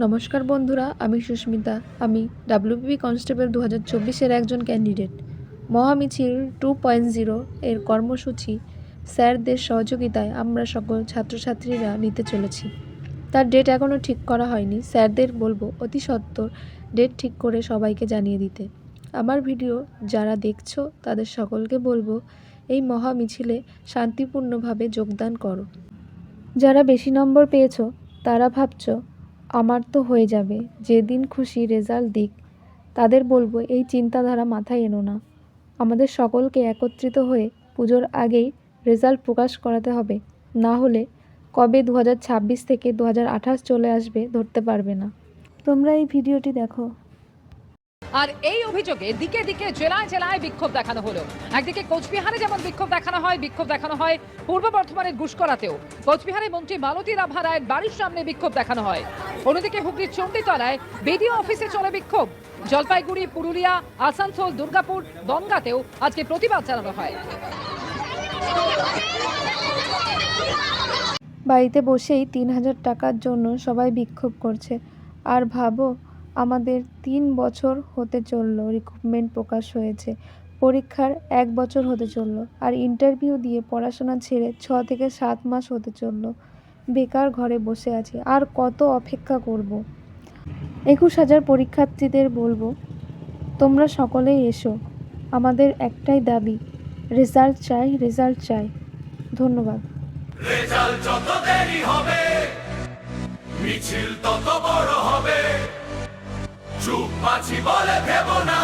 নমস্কার বন্ধুরা, আমি সুস্মিতা। আমি ডাব্লিউবিপি কনস্টেবল 2024-এর একজন ক্যান্ডিডেট। মহামিছিল 2.0 এর কর্মসূচি স্যারদের সহযোগিতায় আমরা সকল ছাত্রছাত্রীরা নিতে চলেছি। তার ডেট এখনও ঠিক করা হয়নি। স্যারদের বলবো অতি সত্বর ডেট ঠিক করে সবাইকে জানিয়ে দিতে। আমার ভিডিও যারা দেখছো তাদের সকলকে বলবো এই মহামিছিলে শান্তিপূর্ণভাবে যোগদান করো। যারা বেশি নম্বর পেয়েছো তারা ভাবছো আমার তো হয়ে যাবে, যেদিন খুশি রেজাল্ট দিক, তাদের বলবো এই চিন্তাধারা মাথায় এনো না। আমাদের সকলকে একত্রিত হয়ে পুজোর আগেই রেজাল্ট প্রকাশ করাতে হবে, না হলে কবে 2026 থেকে 2028 চলে আসবে ধরতে পারবে না। তোমরা এই ভিডিওটি দেখো। আর এই অভিযোগে দিকে দিকে জেলায় জেলায় বিক্ষোভ দেখানো হলো। একদিকে কোচবিহারে যেমন বিক্ষোভ দেখানো হয় পূর্ব বর্ধমানের গুসকরাতেও। কোচবিহারে মন্ত্রী মালতী রাভা রায়ের বাড়ির সামনে বিক্ষোভ দেখানো হয়। অন্যদিকে হুগলির চণ্ডীতলায় বিডিও অফিসে চলে বিক্ষোভ। জলপাইগুড়ি, পুরুলিয়া, আসানসোল, দুর্গাপুর, বনগাঁতেও আজকে প্রতিবাদ জানানো হয়। বাড়িতে বসেই 3000 টাকার জন্য সবাই বিক্ষোভ করছে। আর ভাবো, আমাদের 3 বছর হতে চললো রিক্রুটমেন্ট প্রকাশ হয়েছে, পরীক্ষার 1 বছর হতে চললো, আর ইন্টারভিউ দিয়ে পড়াশোনা ছেড়ে 6 থেকে 7 মাস হতে চললো। বেকার ঘরে বসে আছি, আর কত অপেক্ষা করব। 21,000 পরীক্ষার্থীদের বলবো তোমরা সকলেই এসো। আমাদের একটাই দাবি, রেজাল্ট চাই, রেজাল্ট চাই। ধন্যবাদ। রেজাল্ট যত দেরি হবে মিছিল তত বড় হবে। চুপ মাছি বলে ভেবো না।